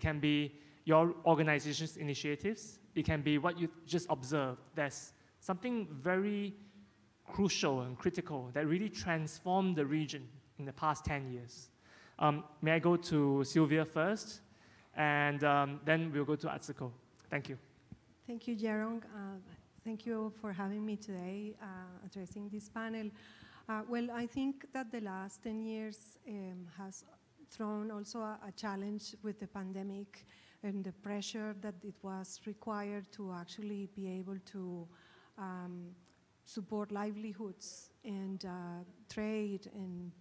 It can be your organization's initiatives. It can be what you just observed. There's something very crucial and critical that really transformed the region in the past 10 years. May I go to Sylvia first, and then we'll go to Atsuko. Thank you. Thank you, Jia-Rong. Thank you for having me today addressing this panel. Well, I think that the last 10 years has thrown also a challenge with the pandemic and the pressure that it was required to actually be able to support livelihoods and trade and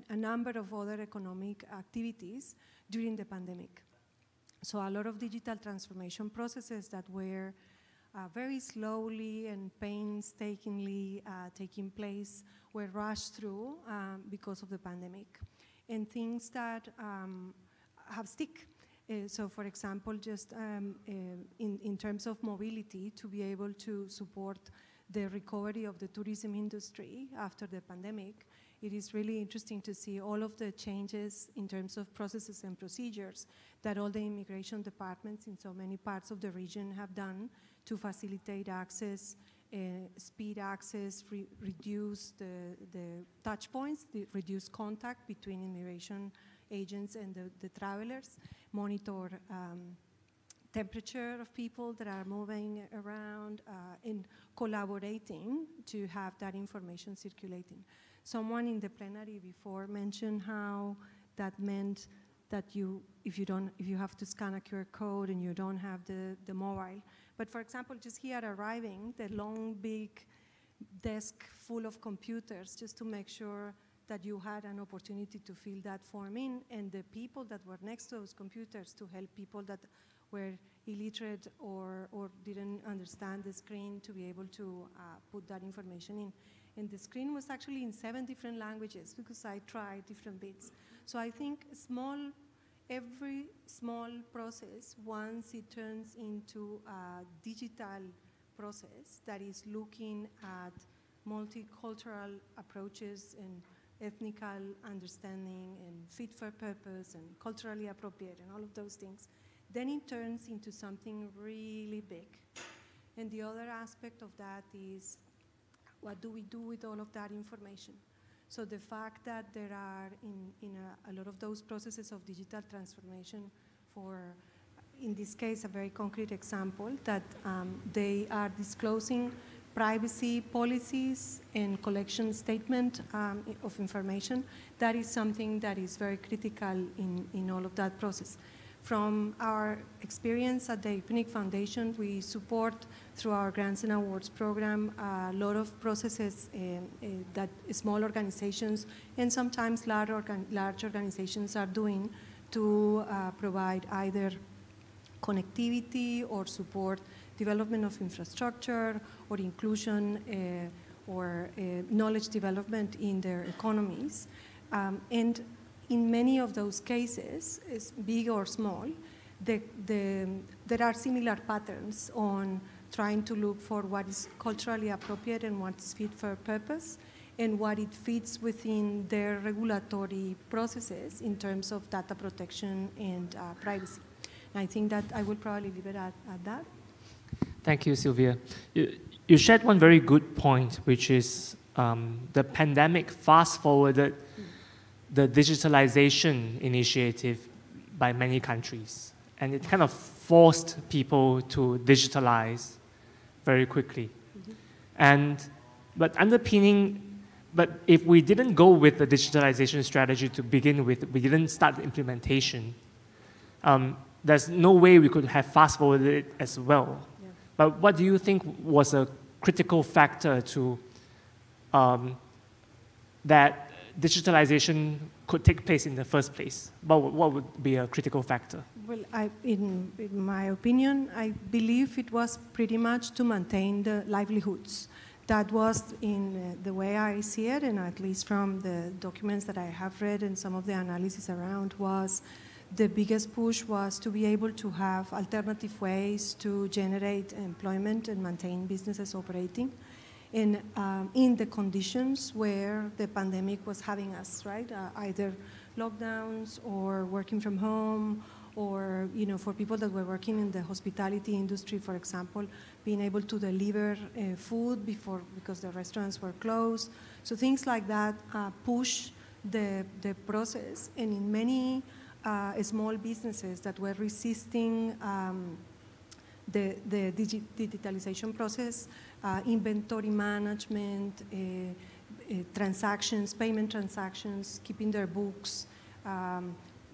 a number of other economic activities during the pandemic. So a lot of digital transformation processes that were very slowly and painstakingly taking place were rushed through because of the pandemic. And things that have stick. So for example, just in terms of mobility, to be able to support the recovery of the tourism industry after the pandemic, it is really interesting to see all of the changes in terms of processes and procedures that all the immigration departments in so many parts of the region have done to facilitate access, speed access, reduce the touch points, reduce contact between immigration agents and the travelers, monitor temperature of people that are moving around, and collaborating to have that information circulating. Someone in the plenary before mentioned how that meant that if you have to scan a QR code and you don't have the mobile. But for example, just here arriving, the long, big desk full of computers just to make sure that you had an opportunity to fill that form in, and the people that were next to those computers to help people that were illiterate or didn't understand the screen to be able to put that information in. And the screen was actually in 7 different languages because I tried different bits. So I think every small process, once it turns into a digital process that is looking at multicultural approaches and ethnical understanding and fit for purpose and culturally appropriate and all of those things, then it turns into something really big. And the other aspect of that is, what do we do with all of that information? So the fact that there are in a lot of those processes of digital transformation, for, in this case, a very concrete example, that they are disclosing privacy policies and collection statement of information, that is something that is very critical in all of that process. From our experience at the Epinic Foundation, we support, through our grants and awards program, a lot of processes that small organizations and sometimes large organizations are doing to provide either connectivity or support development of infrastructure or inclusion or knowledge development in their economies. And in many of those cases, big or small, there are similar patterns on trying to look for what is culturally appropriate and what is fit for purpose and what it fits within their regulatory processes in terms of data protection and privacy. And I think that I would probably leave it at that. Thank you, Sylvia. You shared one very good point, which is the pandemic fast-forwarded the digitalization initiative by many countries. And it kind of forced people to digitalize very quickly. Mm-hmm. But if we didn't go with the digitalization strategy to begin with, we didn't start the implementation, there's no way we could have fast-forwarded it as well. Yeah. But what do you think was a critical factor to that digitalization could take place in the first place? What would be a critical factor? Well, in my opinion, I believe it was pretty much to maintain the livelihoods. That was, in the way I see it, and at least from the documents that I have read and some of the analysis around, was the biggest push was to be able to have alternative ways to generate employment and maintain businesses operating in the conditions where the pandemic was having us, right? Either lockdowns or working from home or for people that were working in the hospitality industry, for example, being able to deliver food because the restaurants were closed. So things like that push the process, and in many small businesses that were resisting the digitalization process, inventory management, transactions, payment transactions, keeping their books,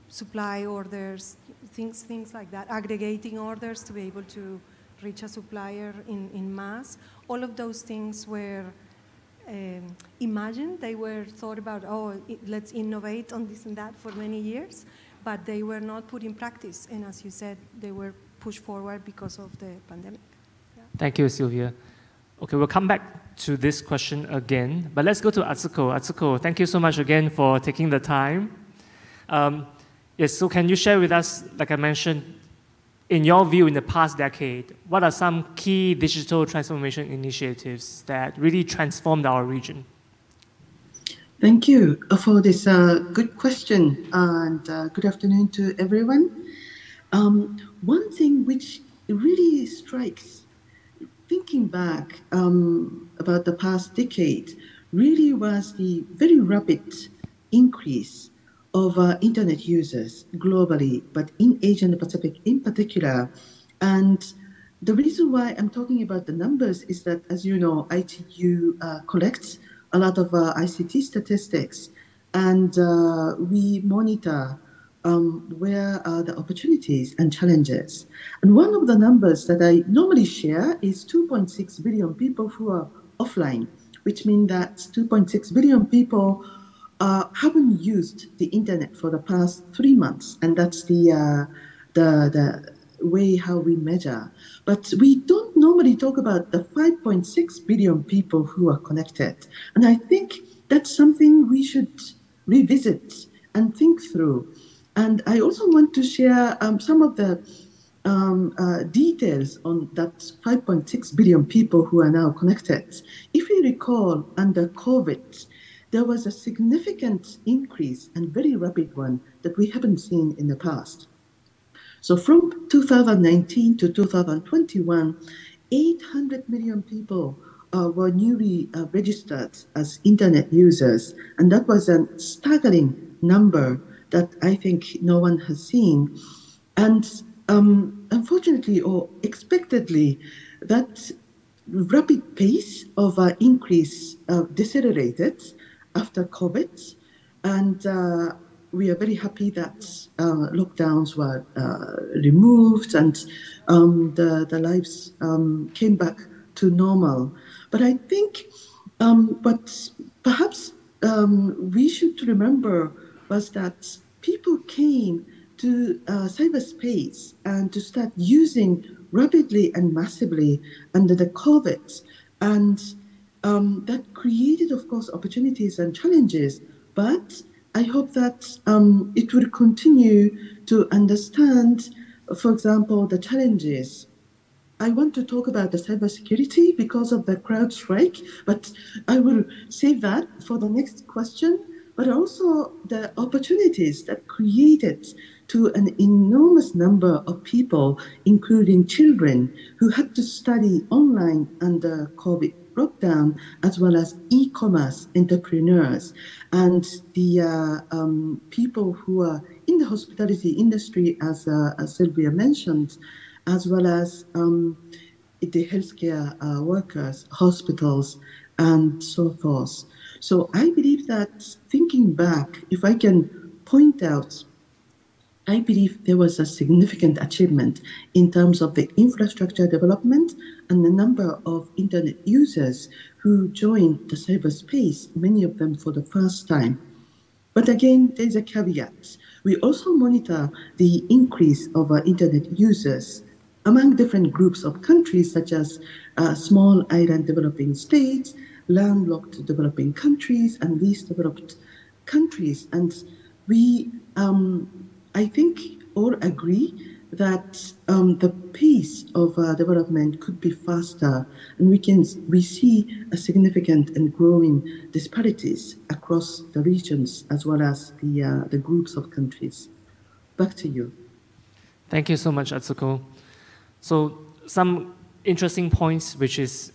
supply orders, things like that, aggregating orders to be able to reach a supplier in mass. All of those things were imagined. They were thought about, let's innovate on this and that for many years, but they were not put in practice. And as you said, they were pushed forward because of the pandemic. Yeah. Thank you, Sylvia. Okay, we'll come back to this question again, but let's go to Atsuko. Atsuko, thank you so much again for taking the time. Yes, so can you share with us, like I mentioned, in your view, in the past decade, what are some key digital transformation initiatives that really transformed our region? Thank you for this good question, and good afternoon to everyone. One thing which really strikes, thinking back about the past decade, really was the very rapid increase of internet users globally, but in Asia and the Pacific in particular. And the reason why I'm talking about the numbers is that, as you know, ITU collects a lot of ICT statistics, and we monitor where are the opportunities and challenges. And one of the numbers that I normally share is 2.6 billion people who are offline, which means that 2.6 billion people haven't used the internet for the past 3 months, and that's the way how we measure. But we don't normally talk about the 5.6 billion people who are connected, and I think that's something we should revisit and think through. And I also want to share some of the details on that 5.6 billion people who are now connected. If you recall, under COVID, there was a significant increase and very rapid one that we haven't seen in the past. So from 2019 to 2021, 800 million people were newly registered as internet users. And that was a staggering number that I think no one has seen. And unfortunately or expectedly, that rapid pace of increase decelerated after COVID, and we are very happy that lockdowns were removed and the lives came back to normal. But I think what perhaps we should remember was that people came to cyberspace and to start using rapidly and massively under the COVID, and that created, of course, opportunities and challenges, but I hope that it will continue to understand, for example, the challenges. I want to talk about the cybersecurity because of the CrowdStrike, but I will save that for the next question, but also the opportunities that created to an enormous number of people, including children, who had to study online under COVID lockdown, as well as e-commerce entrepreneurs and the people who are in the hospitality industry, as Sylvia mentioned, as well as the healthcare workers, hospitals, and so forth. So I believe that thinking back, if I can point out, I believe there was a significant achievement in terms of the infrastructure development and the number of internet users who joined the cyberspace, many of them for the first time. But again, there's a caveat. We also monitor the increase of internet users among different groups of countries, such as small island developing states, landlocked developing countries, and least developed countries. And we, I think, all agree that the pace of development could be faster, and we see a significant and growing disparities across the regions as well as the groups of countries. Back to you. Thank you so much, Atsuko. So some interesting points, which is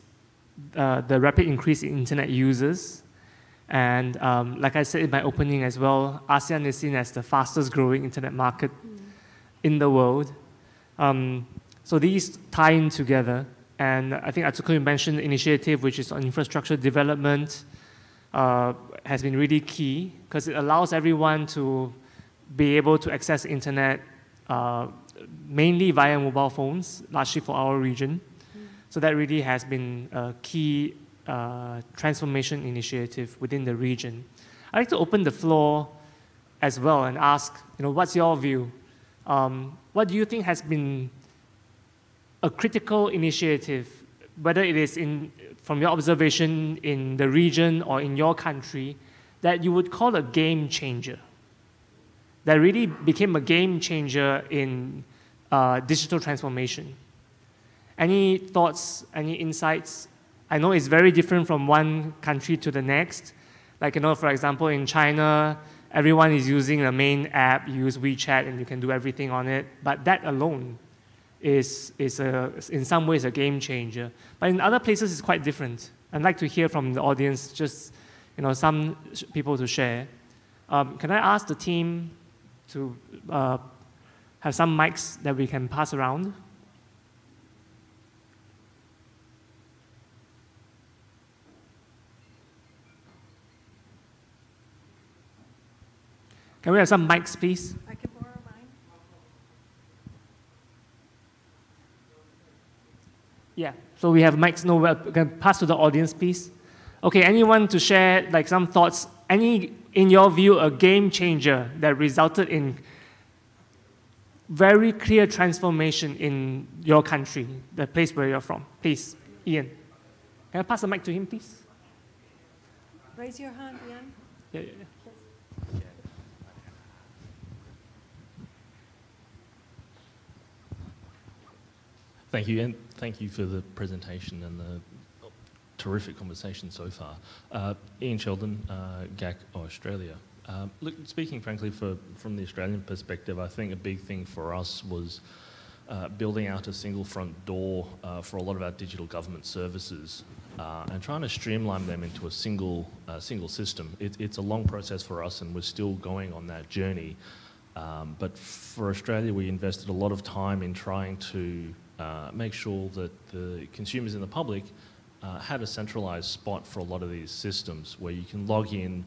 the rapid increase in internet users. And like I said in my opening as well, ASEAN is seen as the fastest growing internet market in the world. So these tie in together. And I think Atsuko, you mentioned the initiative, which is on infrastructure development, has been really key because it allows everyone to be able to access the internet mainly via mobile phones, largely for our region. So that really has been a key transformation initiative within the region. I'd like to open the floor as well and ask, what's your view? What do you think has been a critical initiative, whether it is from your observation in the region or in your country, that you would call a game changer, that really became a game changer in digital transformation? Any thoughts, any insights? I know it's very different from one country to the next. Like, for example, in China, everyone is using the main app, you use WeChat, and you can do everything on it. But that alone is in some ways a game changer. But in other places, it's quite different. I'd like to hear from the audience, just some people to share. Can I ask the team to have some mics that we can pass around? Can we have some mics, please? I can borrow mine. Yeah, so we have mics. No, we can pass to the audience, please. Okay, anyone to share some thoughts? Any, in your view, a game changer that resulted in very clear transformation in your country, the place where you're from? Please, Ian. Can I pass the mic to him, please? Raise your hand, Ian. Yeah. Thank you, and thank you for the presentation and the terrific conversation so far. Ian Sheldon, GAC Australia. Look, speaking frankly from the Australian perspective, I think a big thing for us was building out a single front door for a lot of our digital government services and trying to streamline them into a single system. It's a long process for us, and we're still going on that journey. But for Australia, we invested a lot of time in trying to make sure that the consumers and the public had a centralized spot for a lot of these systems where you can log in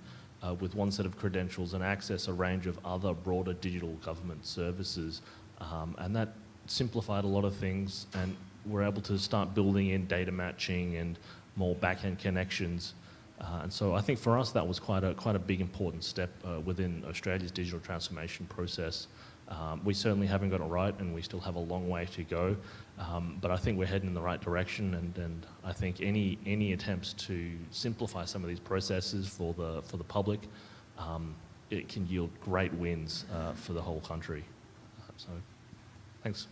with one set of credentials and access a range of other broader digital government services. And that simplified a lot of things, and we're able to start building in data matching and more back-end connections. And so I think for us that was quite a big important step within Australia's digital transformation process. We certainly haven't got it right, and we still have a long way to go. But I think we're heading in the right direction, and I think any attempts to simplify some of these processes for the public, it can yield great wins for the whole country. So, thanks.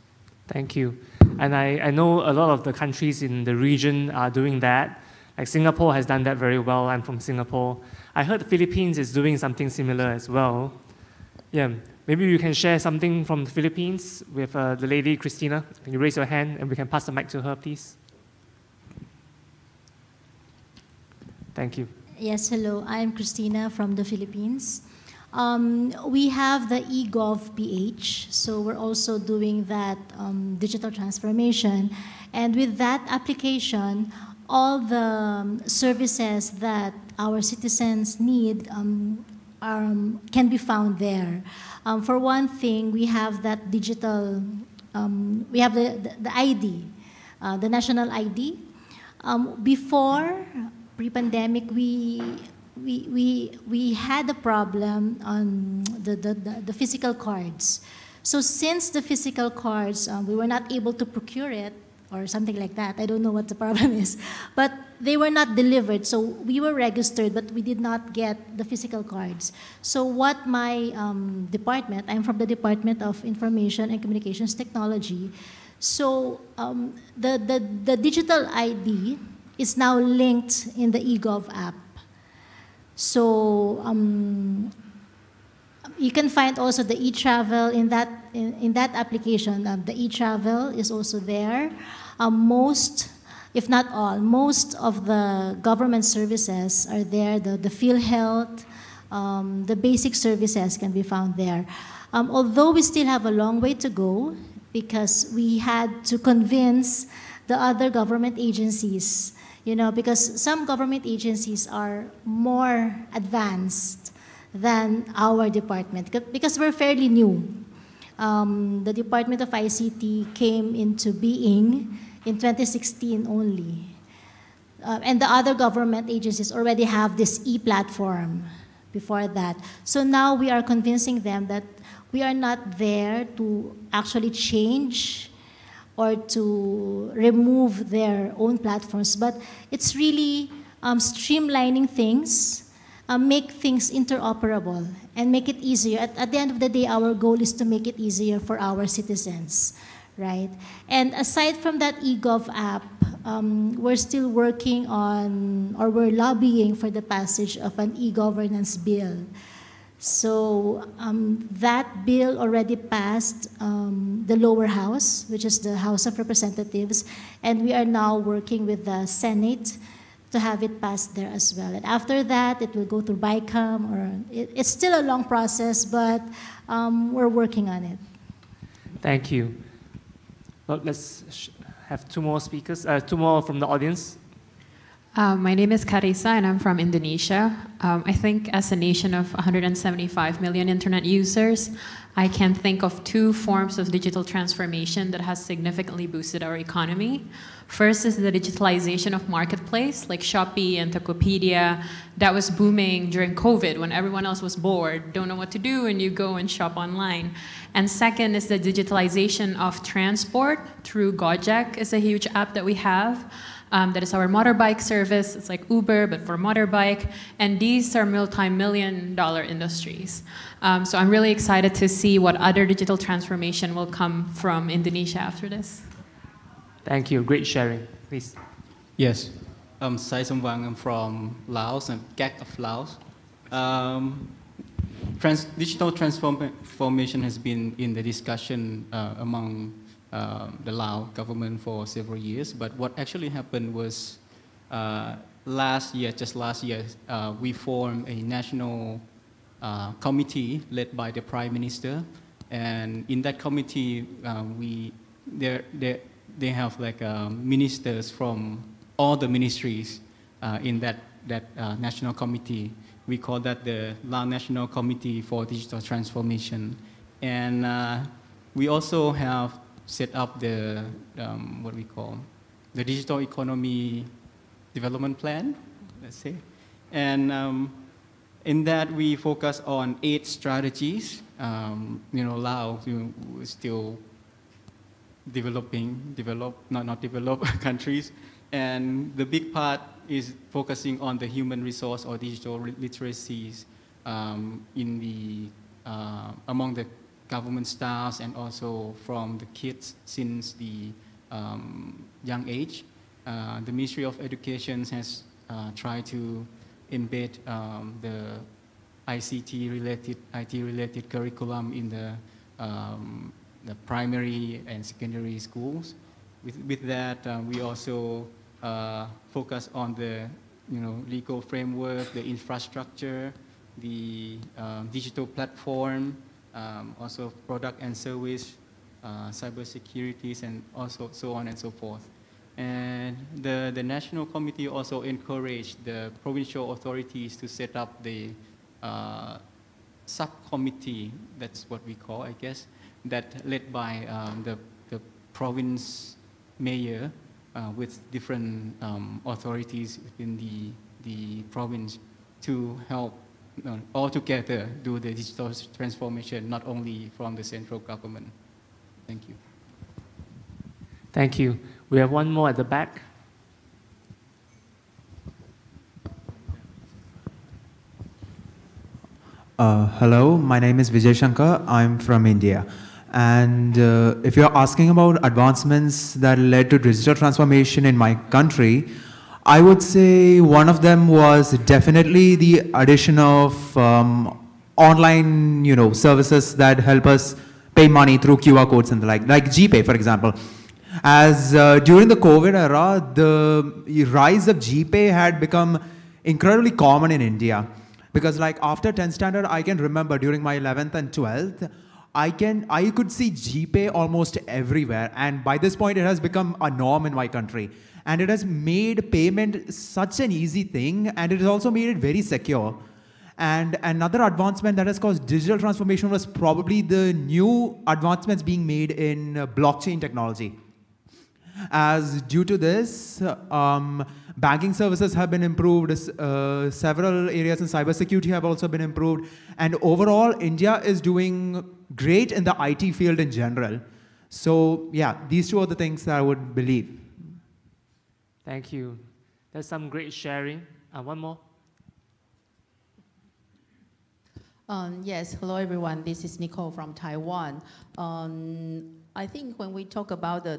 Thank you. And I know a lot of the countries in the region are doing that. Like Singapore has done that very well. I'm from Singapore. I heard the Philippines is doing something similar as well. Yeah, maybe you can share something from the Philippines with the lady, Christina. Can you raise your hand and we can pass the mic to her, please? Thank you. Yes, hello. I'm Christina from the Philippines. We have the eGov.ph, so we're also doing that digital transformation. And with that application, all the services that our citizens need can be found there. For one thing, we have that digital, we have the ID, the national ID. Before, pre-pandemic, we had a problem on the physical cards. So since the physical cards, we were not able to procure it, or something like that. I don't know what the problem is. But they were not delivered. So we were registered, but we did not get the physical cards. So what my department, I'm from the Department of Information and Communications Technology. So the digital ID is now linked in the eGov app. So You can find also the e-travel in that application. The e-travel is also there. Most, if not all, most of the government services are there. The field health, the basic services can be found there. Although we still have a long way to go, because we had to convince the other government agencies, because some government agencies are more advanced than our department, because we're fairly new. The Department of ICT came into being in 2016 only. And the other government agencies already have this e-platform before that. So now we are convincing them that we are not there to actually change or to remove their own platforms, but it's really streamlining things, make things interoperable, and make it easier. At the end of the day, our goal is to make it easier for our citizens, right? And aside from that eGov app, we're still working on, or we're lobbying for the passage of an e-governance bill. So that bill already passed the lower house, which is the House of Representatives, and we are now working with the Senate to have it passed there as well. And after that, it will go through BICAM, or it's still a long process, but we're working on it. Thank you. Well, let's have two more speakers, two more from the audience. My name is Carissa, and I'm from Indonesia. I think as a nation of 175 million internet users, I can think of two forms of digital transformation that has significantly boosted our economy. First is the digitalization of marketplace, like Shopee and Tokopedia. That was booming during COVID when everyone else was bored, don't know what to do, and you go and shop online. And second is the digitalization of transport through Gojek. Is a huge app that we have. That is our motorbike service. It's like Uber, but for motorbike. And these are multi-million-dollar industries. So I'm really excited to see what other digital transformation will come from Indonesia after this. Thank you. Great sharing. Please. Yes. Sai Somvang. I'm from Laos. I'm GAC of Laos. Digital transformation has been in the discussion among the Lao government for several years, but what actually happened was last year, we formed a national committee led by the Prime Minister, and in that committee, they have like ministers from all the ministries in that national committee. We call that the Lao National Committee for Digital Transformation, and we also have set up the what we call the Digital Economy Development Plan, let's say. And in that we focus on 8 strategies. Lao is still not developed countries. And the big part is focusing on the human resource or digital literacies in the, among the government staffs and also from the kids since the young age. The Ministry of Education has tried to embed the IT-related curriculum in the primary and secondary schools. With that, we also focus on the legal framework, the infrastructure, the digital platform, also product and service, cybersecurities, and also so on and so forth. And the National Committee also encouraged the provincial authorities to set up the subcommittee, that's what we call, I guess, that led by the province mayor with different authorities within the province to help all together do the digital transformation, not only from the central government. Thank you. Thank you. We have one more at the back. Hello, my name is Vijay Shankar. I'm from India. And if you're asking about advancements that led to digital transformation in my country, I would say one of them was definitely the addition of online, services that help us pay money through QR codes and the like GPay, for example. As during the COVID era, the rise of GPay had become incredibly common in India. Because like after 10th standard, I can remember during my 11th and 12th, I could see GPay almost everywhere. And by this point, it has become a norm in my country. And it has made payment such an easy thing, and it has also made it very secure. And another advancement that has caused digital transformation was probably the new advancements being made in blockchain technology. As due to this, banking services have been improved, several areas in cybersecurity have also been improved, and overall, India is doing great in the IT field in general. So yeah, these two are the things that I would believe. Thank you. There's some great sharing. One more. Yes, hello everyone. This is Nicole from Taiwan. I think when we talk about the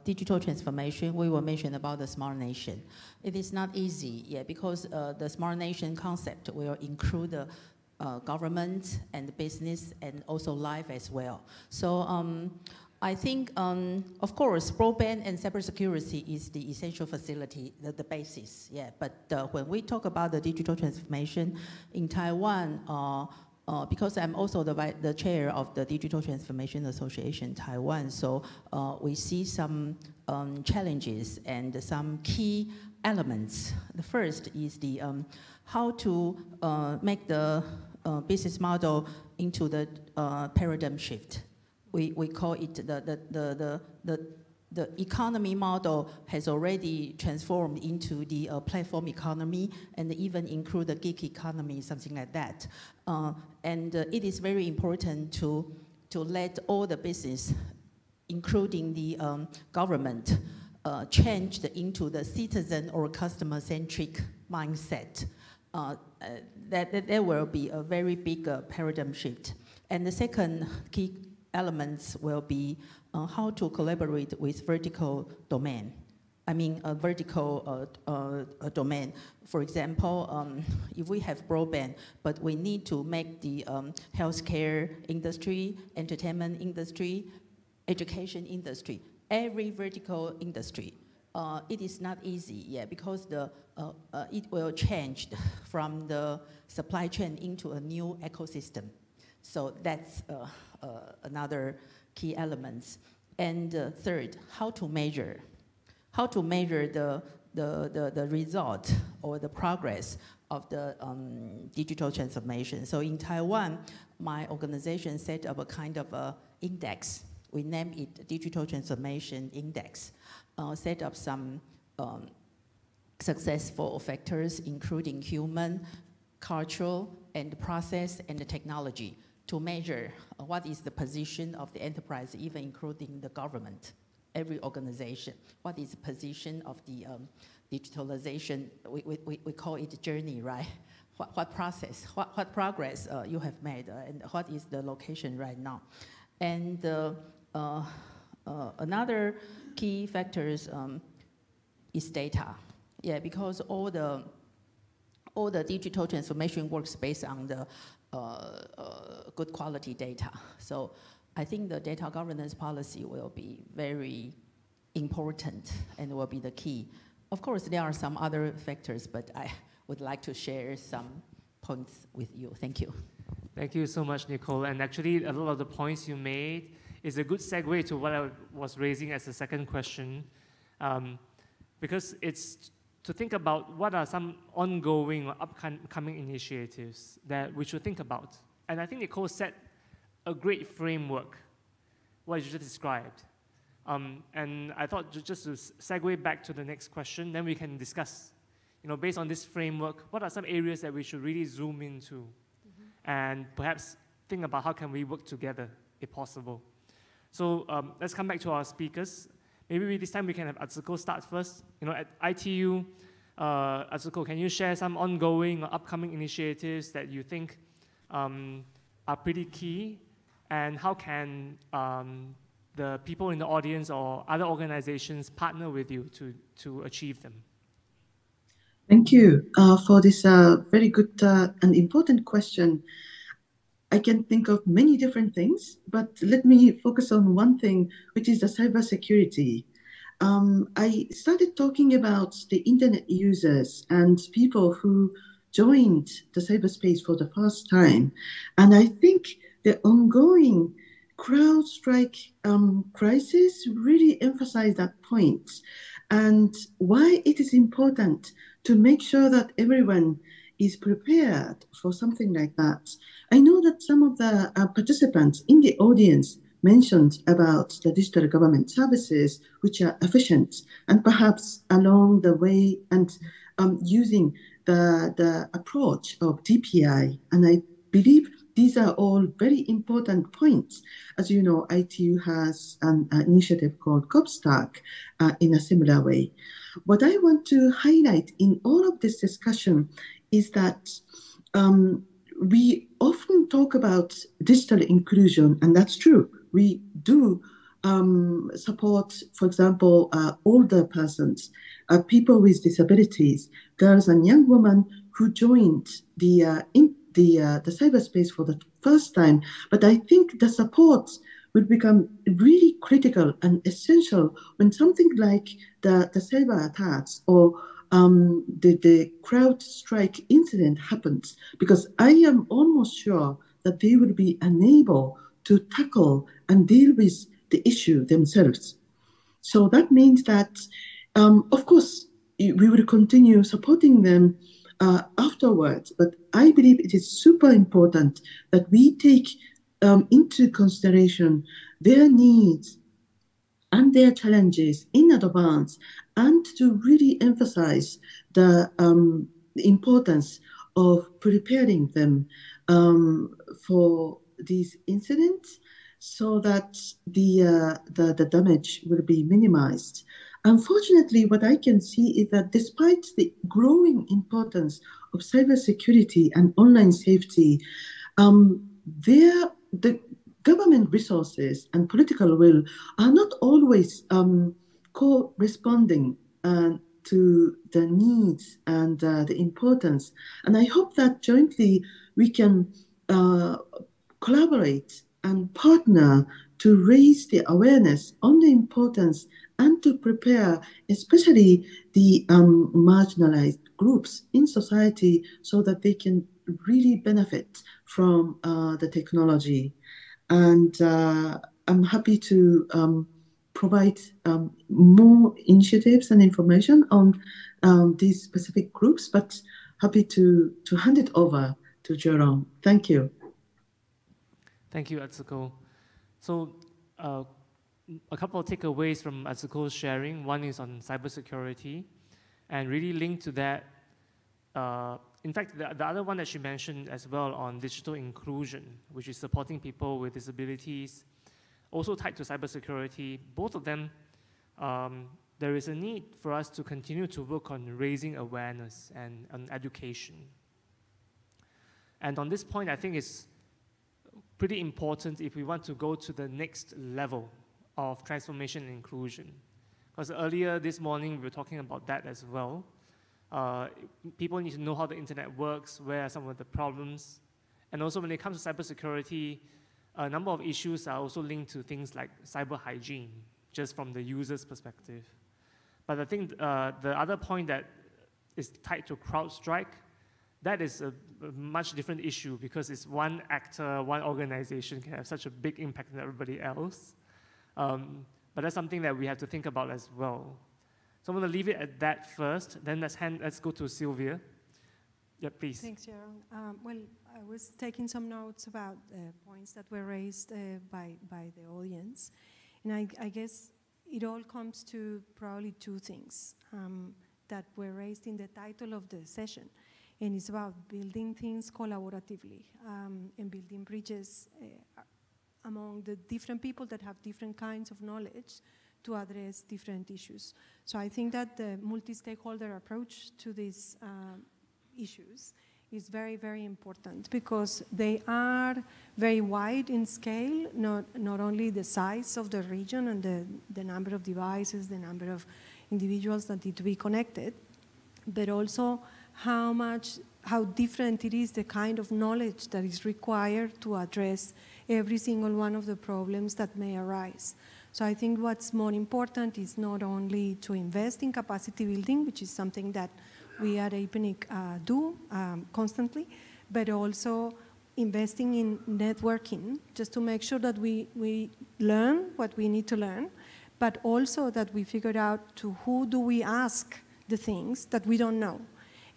digital transformation, we will mention about the smart nation. It is not easy, because the smart nation concept will include the government and business and also life as well. So I think, of course, broadband and cybersecurity is the essential facility, the basis, But when we talk about the digital transformation in Taiwan, because I'm also the chair of the Digital Transformation Association Taiwan, so we see some challenges and some key elements. The first is the how to make the business model into the paradigm shift. We call it the economy model has already transformed into the platform economy and even include the gig economy, something like that. And it is very important to let all the business, including the government, change into the citizen or customer-centric mindset. That there will be a very big paradigm shift. And the second key elements will be how to collaborate with vertical domain. I mean, a vertical domain. For example, if we have broadband, but we need to make the healthcare industry, entertainment industry, education industry, every vertical industry, it is not easy, because it will change from the supply chain into a new ecosystem. So that's another key elements. And third, how to measure the result or the progress of the digital transformation. So in Taiwan, my organization set up a kind of a index. We named it Digital Transformation Index. Set up some successful factors, including human, cultural, and process, and the technology, to measure what is the position of the enterprise, even including the government, every organization. What is the position of the digitalization? We call it journey, right? What process, what progress you have made, and what is the location right now? And another key factors is data. Because all the digital transformation works based on the good quality data. So I think the data governance policy will be very important and will be the key. Of course, there are some other factors, but I would like to share some points with you. Thank you. Thank you so much, Nicole. And actually, a lot of the points you made is a good segue to what I was raising as a second question, because it's to think about what are some ongoing or upcoming initiatives that we should think about. And I think Nicole set a great framework, what you just described. And I thought just to segue back to the next question, then we can discuss, based on this framework, what are some areas that we should really zoom into? And perhaps think about how can we work together, if possible. So let's come back to our speakers. Maybe this time we can have Atsuko start first. At ITU, Atsuko, can you share some ongoing or upcoming initiatives that you think are pretty key? And how can the people in the audience or other organizations partner with you to achieve them? Thank you for this very good and important question. I can think of many different things, but let me focus on one thing, which is the cybersecurity. I started talking about the internet users and people who joined the cyberspace for the first time. And I think the ongoing CrowdStrike crisis really emphasized that point and why it is important to make sure that everyone is prepared for something like that. I know that some of the participants in the audience mentioned about the digital government services, which are efficient and perhaps along the way and using the approach of DPI. And I believe these are all very important points. As you know, ITU has an initiative called COPSTAC in a similar way. What I want to highlight in all of this discussion is that we often talk about digital inclusion, and that's true. We do support, for example, older persons, people with disabilities, girls and young women who joined the cyberspace for the first time. But I think the support will become really critical and essential when something like the cyber attacks or the CrowdStrike incident happens, because I am almost sure that they will be unable to tackle and deal with the issue themselves. So that means that, of course, we will continue supporting them afterwards, but I believe it is super important that we take into consideration their needs and their challenges in advance, and to really emphasize the importance of preparing them for these incidents so that the damage will be minimized. Unfortunately, what I can see is that despite the growing importance of cybersecurity and online safety, the government resources and political will are not always corresponding to the needs and the importance. And I hope that jointly we can collaborate and partner to raise the awareness on the importance and to prepare especially the marginalized groups in society so that they can really benefit from the technology. And I'm happy to provide more initiatives and information on these specific groups, but happy to hand it over to Jia-Rong. Thank you. Thank you, Atsuko. So a couple of takeaways from Atsuko's sharing. One is on cybersecurity, and really linked to that. In fact, the other one that she mentioned as well on digital inclusion, which is supporting people with disabilities, also tied to cybersecurity. Both of them, there is a need for us to continue to work on raising awareness and on education. And on this point, I think it's pretty important if we want to go to the next level of transformation and inclusion. Because earlier this morning, we were talking about that as well. People need to know how the internet works, where are some of the problems. And also when it comes to cybersecurity, a number of issues are also linked to things like cyber hygiene, just from the user's perspective. But I think the other point that is tied to CrowdStrike, that is a much different issue because it's one actor, one organization can have such a big impact on everybody else. But that's something that we have to think about as well. So I'm going to leave it at that first. Then let's go to Sylvia. Yeah, please. Thanks, Jia-Rong. Well, I was taking some notes about points that were raised by the audience. And I guess it all comes to probably two things that were raised in the title of the session. And it's about building things collaboratively and building bridges among the different people that have different kinds of knowledge to address different issues. So I think that the multi-stakeholder approach to these issues is very, very important because they are very wide in scale, not only the size of the region and the number of devices, the number of individuals that need to be connected, but also how different it is, the kind of knowledge that is required to address every single one of the problems that may arise. So I think what's more important is not only to invest in capacity building, which is something that we at APNIC do constantly, but also investing in networking, just to make sure that we learn what we need to learn, but also that we figure out to who do we ask the things that we don't know.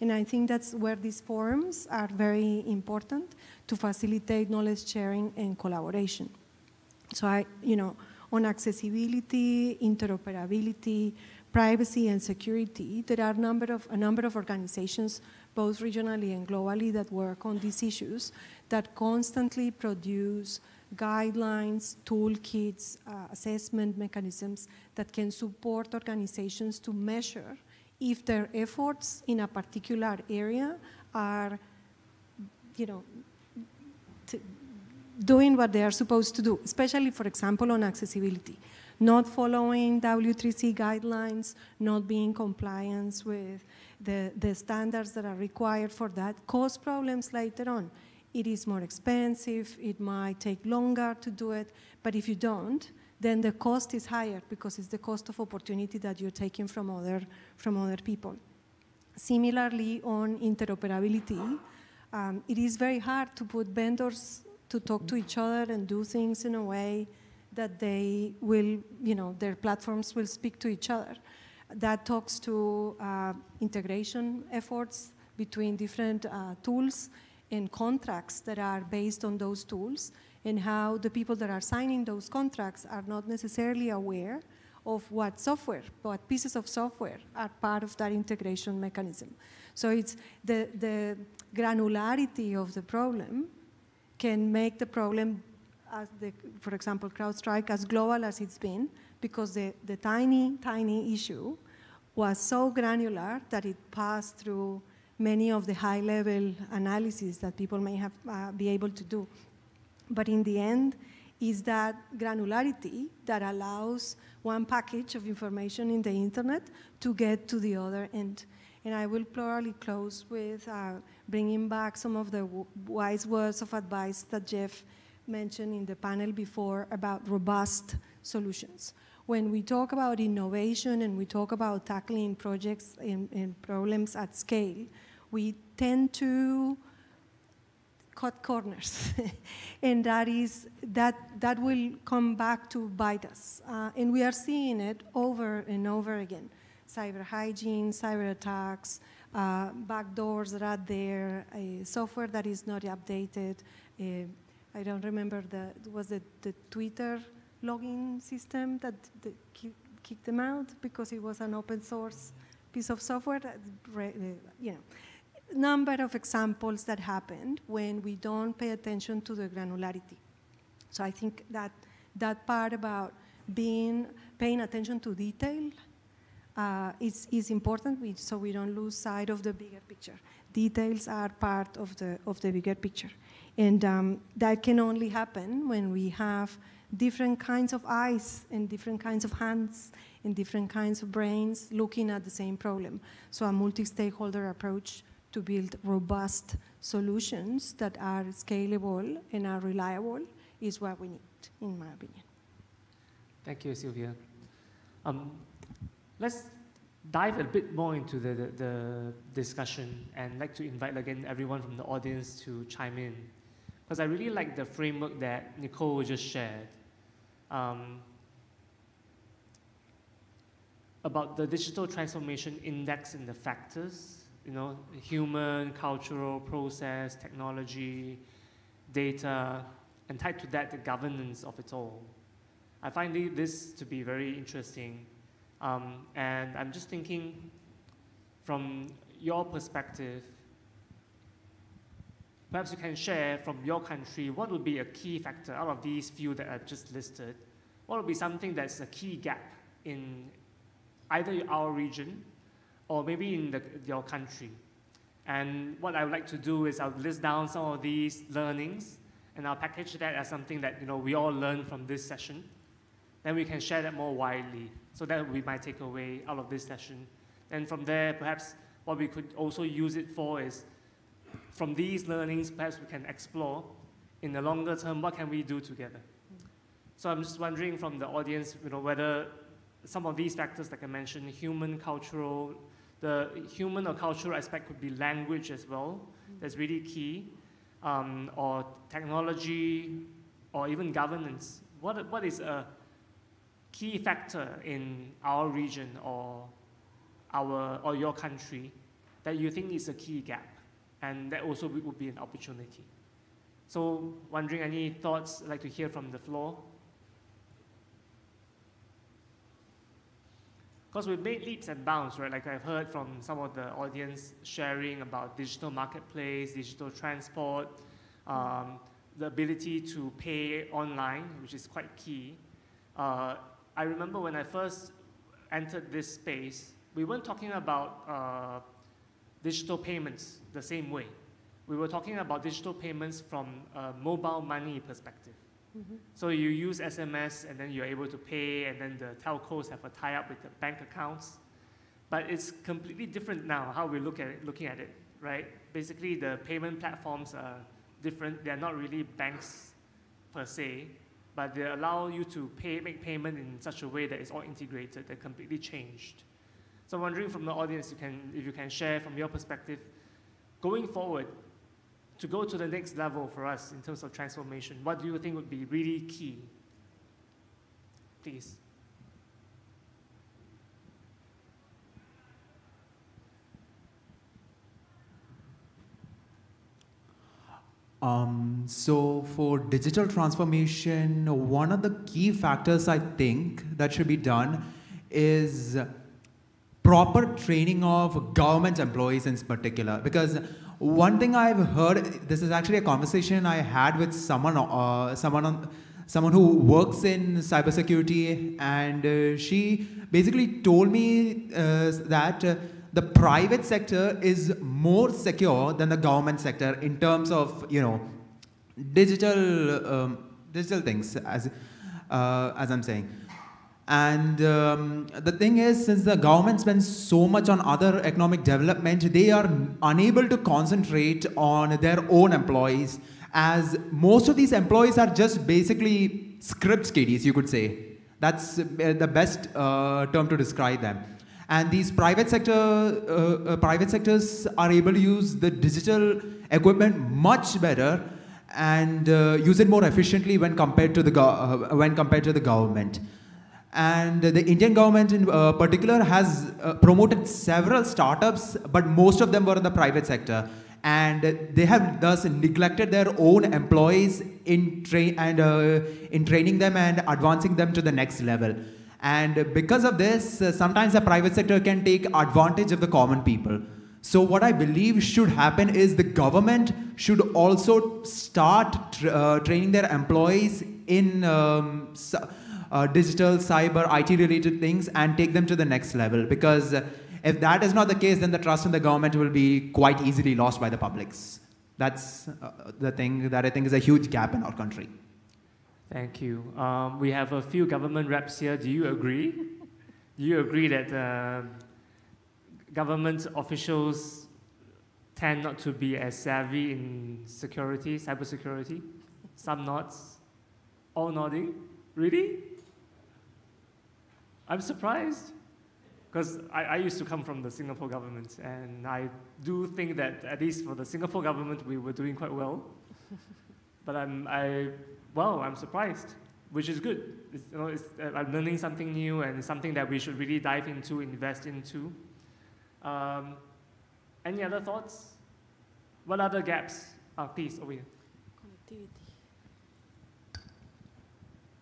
And I think that's where these forums are very important to facilitate knowledge sharing and collaboration. So on accessibility, interoperability, privacy and security, there are a number of organizations, both regionally and globally, that work on these issues, that constantly produce guidelines, toolkits, assessment mechanisms that can support organizations to measure if their efforts in a particular area are, doing what they are supposed to do, especially, for example, on accessibility. Not following W3C guidelines, not being in compliance with the standards that are required for that, cause problems later on. It is more expensive, it might take longer to do it, but if you don't, then the cost is higher because it's the cost of opportunity that you're taking from other people. Similarly, on interoperability, it is very hard to put vendors to talk to each other and do things in a way that they will, their platforms will speak to each other. That talks to integration efforts between different tools and contracts that are based on those tools, and how the people that are signing those contracts are not necessarily aware of what pieces of software are part of that integration mechanism. So it's the granularity of the problem can make the problem, for example, CrowdStrike, as global as it's been, because the tiny issue was so granular that it passed through many of the high-level analyses that people may have be able to do. But in the end, is that granularity that allows one package of information in the internet to get to the other end. And I will probably close with bringing back some of the wise words of advice that Jeff mentioned in the panel before about robust solutions. When we talk about innovation and we talk about tackling projects and problems at scale, we tend to cut corners. And that will come back to bite us. And we are seeing it over and over again. Cyber hygiene, cyber attacks, backdoors that are there, software that is not updated. I don't remember, was it the Twitter login system that kicked them out because it was an open source piece of software? Number of examples that happened when we don't pay attention to the granularity. So I think that part about paying attention to detail is important, so we don't lose sight of the bigger picture. Details are part of the bigger picture. And that can only happen when we have different kinds of eyes and different kinds of hands and different kinds of brains looking at the same problem. So a multi-stakeholder approach to build robust solutions that are scalable and are reliable is what we need, in my opinion. Thank you, Sylvia. Let's dive a bit more into the discussion, and I'd like to invite again everyone from the audience to chime in, because I really like the framework that Nicole just shared about the digital transformation index and the factors, human, cultural, process, technology, data, and tied to that, the governance of it all. I find this to be very interesting. And I'm just thinking, from your perspective, perhaps you can share from your country what would be a key factor out of these few that I've just listed. What would be something that's a key gap in either our region or maybe in your country? And what I would like to do is I'll list down some of these learnings, and I'll package that as something that we all learn from this session. Then we can share that more widely. So that will be my takeaway out of this session. And from there, perhaps what we could also use it for is, from these learnings, perhaps we can explore in the longer term, what can we do together? So I'm just wondering from the audience, whether some of these factors, like I mentioned, human, cultural, the human or cultural aspect could be language as well. That's really key, or technology, or even governance. What is a key factor in our region or your country that you think is a key gap, and that also would be an opportunity? So wondering, any thoughts I'd like to hear from the floor? Because we've made leaps and bounds, right? Like I've heard from some of the audience sharing about digital marketplace, digital transport, the ability to pay online, which is quite key. I remember when I first entered this space, we weren't talking about digital payments the same way. We were talking about digital payments from a mobile money perspective. So you use SMS and then you're able to pay, and then the telcos have a tie-up with the bank accounts. But it's completely different now how we looking at it, right? Basically, the payment platforms are different. They're not really banks per se, but they allow you to make payment in such a way that it's all integrated. They're completely changed. So I'm wondering from the audience, if you can share from your perspective, going forward, to go to the next level for us in terms of transformation, what do you think would be really key? Please. So for digital transformation, one of the key factors I think that should be done is proper training of government employees in particular. Because one thing I've heard, this is actually a conversation I had with someone who works in cybersecurity, and she basically told me that the private sector is more secure than the government sector in terms of digital things, as I'm saying. And the thing is, since the government spends so much on other economic development, they are unable to concentrate on their own employees, as most of these employees are just basically script kiddies, you could say. That's the best term to describe them. And these private sectors are able to use the digital equipment much better and use it more efficiently when compared to the government. And the Indian government in particular has promoted several startups, but most of them were in the private sector. And they have thus neglected their own employees in training them and advancing them to the next level. And because of this, sometimes the private sector can take advantage of the common people. So what I believe should happen is the government should also start training their employees in digital, cyber, IT-related things and take them to the next level. Because if that is not the case, then the trust in the government will be quite easily lost by the publics. That's the thing that I think is a huge gap in our country. Thank you. We have a few government reps here. Do you agree? Do you agree that government officials tend not to be as savvy in security, cybersecurity? Some nods. All nodding. Really? I'm surprised. Because I used to come from the Singapore government, and I do think that at least for the Singapore government, we were doing quite well. But I'm surprised, which is good. I'm learning something new, and it's something that we should really dive into, invest into. Any other thoughts? What other gaps? Please, over here. Connectivity.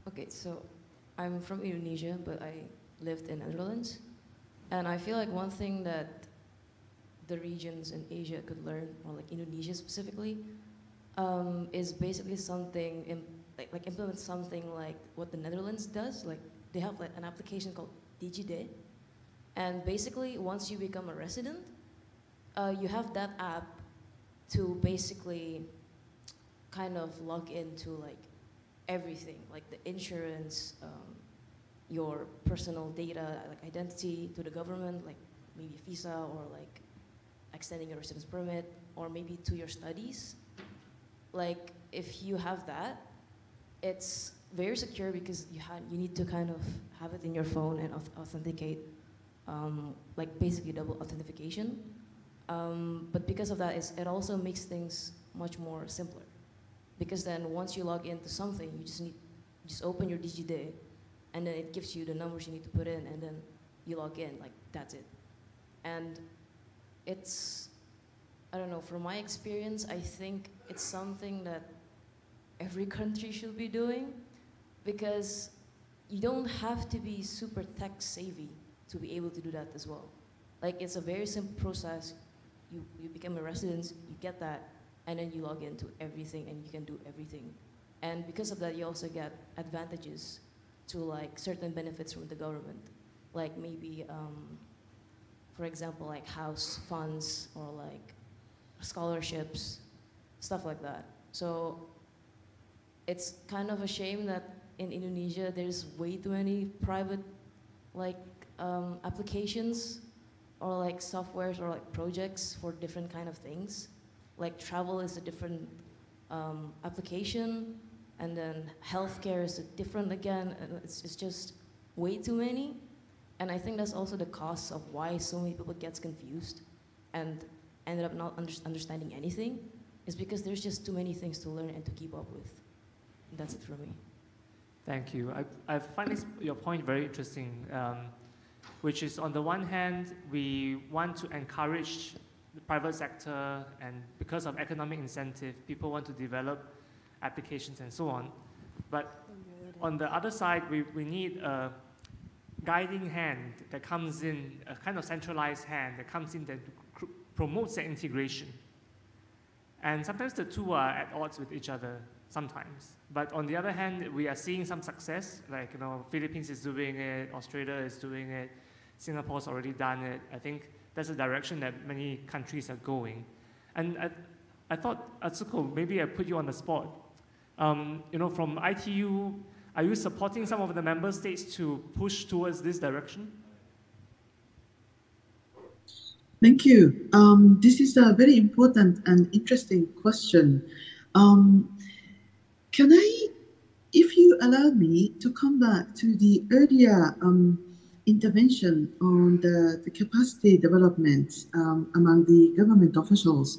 Okay, so I'm from Indonesia, but I lived in the Netherlands. And I feel like one thing that the regions in Asia could learn, or like Indonesia specifically, is basically something, like implement something like what the Netherlands does. Like they have like an application called DigiD. And basically, once you become a resident, you have that app to basically kind of log into like everything, like the insurance, your personal data, like identity to the government, like maybe visa or like extending your residence permit, or maybe to your studies. Like, if you have that, it's very secure because you need to kind of have it in your phone and authenticate, like basically double authentication. But because of that, it also makes things much more simpler. Because then once you log into something, you just open your DigiD, and then it gives you the numbers you need to put in, and then you log in, like that's it. And it's, I don't know, from my experience, I think it's something that every country should be doing, because you don't have to be super tech savvy to be able to do that as well. Like, it's a very simple process. You become a resident, you get that, and then you log into everything and you can do everything. And because of that, you also get advantages to like certain benefits from the government. Like maybe, for example, like house funds or like scholarships, stuff like that. So it's kind of a shame that in Indonesia there's way too many private like applications or like softwares or like projects for different kind of things. Like travel is a different application, and then healthcare is a different again, and it's just way too many. And I think that's also the cause of why so many people get confused and ended up not understanding anything, is because there's just too many things to learn and to keep up with. And that's it for me. Thank you. I find your point very interesting, which is on the one hand, we want to encourage the private sector, and because of economic incentive, people want to develop applications and so on. But on the other side, we need a guiding hand that comes in, a kind of centralized hand that comes in that promotes the integration. And sometimes the two are at odds with each other, sometimes. But on the other hand, we are seeing some success, like, you know, Philippines is doing it, Australia is doing it, Singapore's already done it. I think that's the direction that many countries are going. And I thought, Atsuko, maybe I put you on the spot. You know, from ITU, are you supporting some of the member states to push towards this direction? Thank you. This is a very important and interesting question. Can I, if you allow me, to come back to the earlier intervention on the capacity development among the government officials.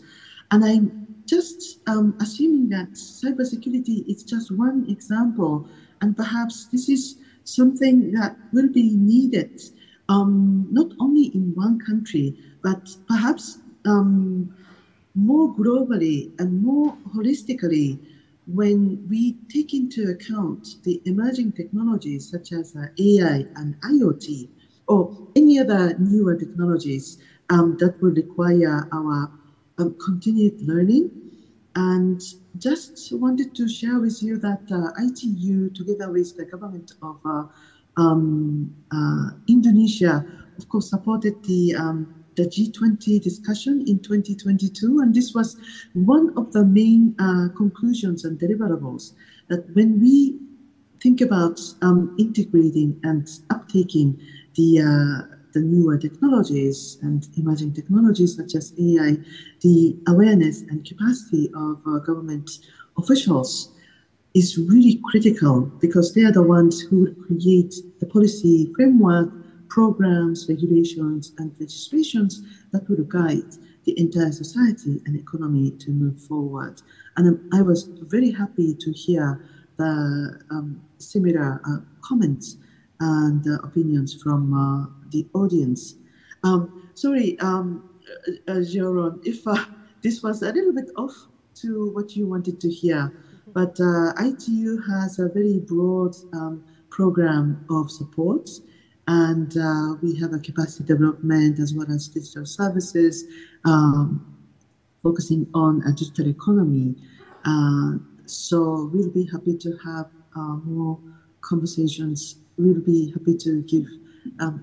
And I'm just assuming that cybersecurity is just one example, and perhaps this is something that will be needed not only in one country, but perhaps more globally and more holistically when we take into account the emerging technologies such as AI and IoT, or any other newer technologies that will require our continued learning. And just wanted to share with you that ITU, together with the government of Indonesia, of course, supported the G20 discussion in 2022, and this was one of the main conclusions and deliverables, that when we think about integrating and uptaking the newer technologies and emerging technologies such as AI, the awareness and capacity of government officials is really critical, because they are the ones who create the policy framework, programs, regulations, and legislations that will guide the entire society and economy to move forward. And I was very happy to hear the similar comments and opinions from the audience. Sorry, Jia-Rong, if this was a little bit off to what you wanted to hear, but ITU has a very broad program of support. And we have a capacity development as well as digital services focusing on a digital economy. So we'll be happy to have more conversations. We'll be happy to give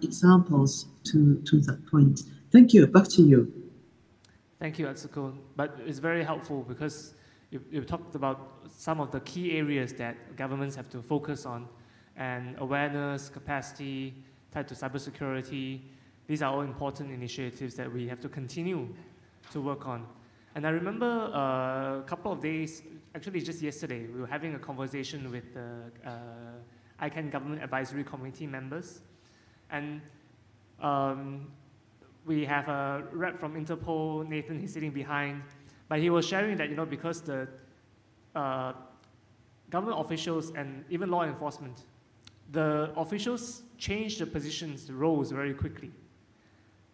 examples to that point. Thank you. Back to you. Thank you, Atsuko. But it's very helpful because you talked about some of the key areas that governments have to focus on, and awareness, capacity, tied to cybersecurity. These are all important initiatives that we have to continue to work on. And I remember a couple of days, actually just yesterday, we were having a conversation with the ICANN Government Advisory Committee members. And we have a rep from Interpol, Nathan, he's sitting behind. But he was sharing that, because the government officials and even law enforcement, the officials change the positions, the roles very quickly.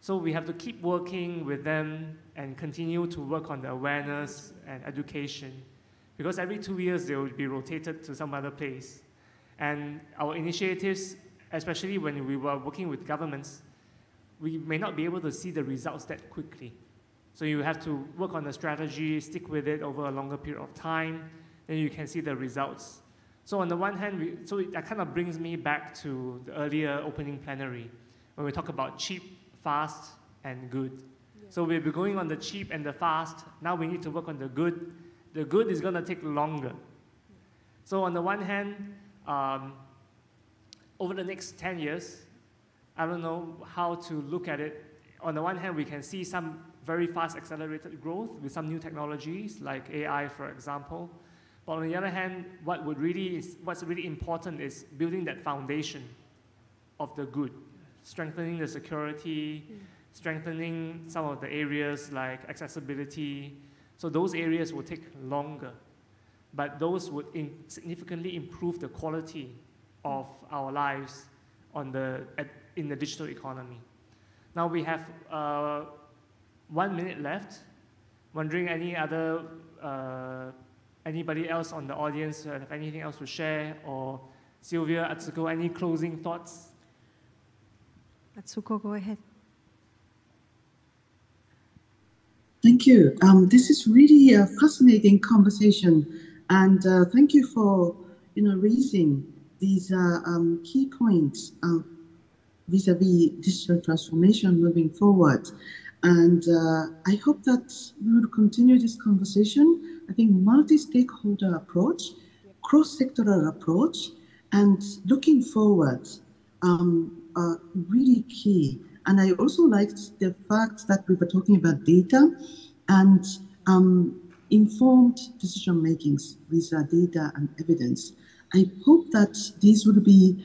So we have to keep working with them and continue to work on the awareness and education, because every 2 years they will be rotated to some other place. And our initiatives, especially when we were working with governments, we may not be able to see the results that quickly. So you have to work on the strategy, stick with it over a longer period of time, then you can see the results. So on the one hand, that kind of brings me back to the earlier opening plenary, when we talk about cheap, fast, and good. Yeah. So we'll be going on the cheap and the fast. Now we need to work on the good. The good is going to take longer. So on the one hand, over the next 10 years, I don't know how to look at it. On the one hand, we can see some very fast accelerated growth with some new technologies like AI, for example. But on the other hand, what's really important is building that foundation of the good, strengthening the security, strengthening some of the areas like accessibility. So those areas will take longer, but those would significantly improve the quality of our lives in the digital economy. Now we have 1 minute left. Wondering anybody else on the audience have anything else to share, or Sylvia, Atsuko, any closing thoughts? Atsuko, go ahead. Thank you. This is really a fascinating conversation, and thank you for raising these key points vis-a-vis digital transformation moving forward. And I hope that we will continue this conversation. I think multi-stakeholder approach, cross-sectoral approach, and looking forward are really key. And I also liked the fact that we were talking about data and informed decision makings with data and evidence. I hope that these will be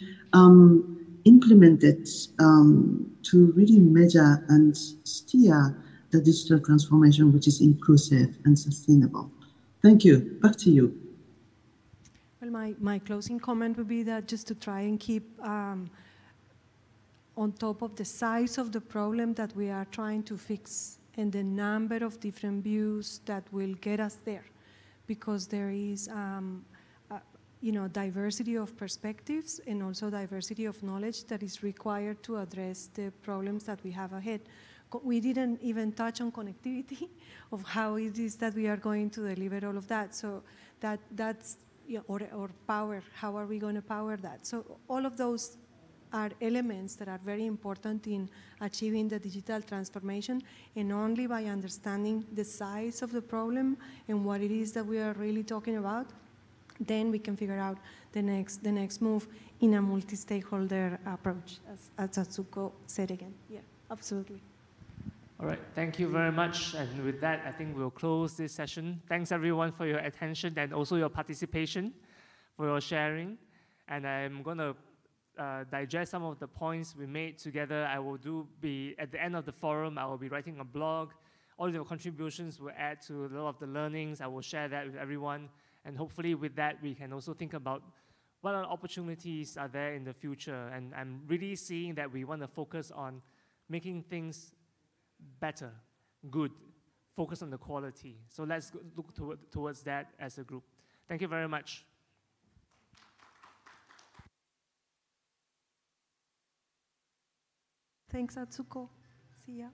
implemented to really measure and steer the digital transformation, which is inclusive and sustainable. Thank you. Back to you. Well, my closing comment would be that just to try and keep on top of the size of the problem that we are trying to fix and the number of different views that will get us there, because there is diversity of perspectives and also diversity of knowledge that is required to address the problems that we have ahead. We didn't even touch on connectivity, of how it is that we are going to deliver all of that. So that's or power, how are we going to power that? So all of those are elements that are very important in achieving the digital transformation, and only by understanding the size of the problem and what it is that we are really talking about, then we can figure out the next move in a multi-stakeholder approach, as Atsuko said again. Yeah, absolutely. All right, thank you very much. And with that, I think we'll close this session. Thanks everyone for your attention and also your participation, for your sharing. And I'm going to digest some of the points we made together. I will at the end of the forum, I will be writing a blog. All your contributions will add to a lot of the learnings. I will share that with everyone. And hopefully with that, we can also think about what other opportunities are there in the future. And I'm really seeing that we want to focus on making things better, good, focus on the quality. So let's look towards that as a group. Thank you very much. Thanks, Atsuko. See ya.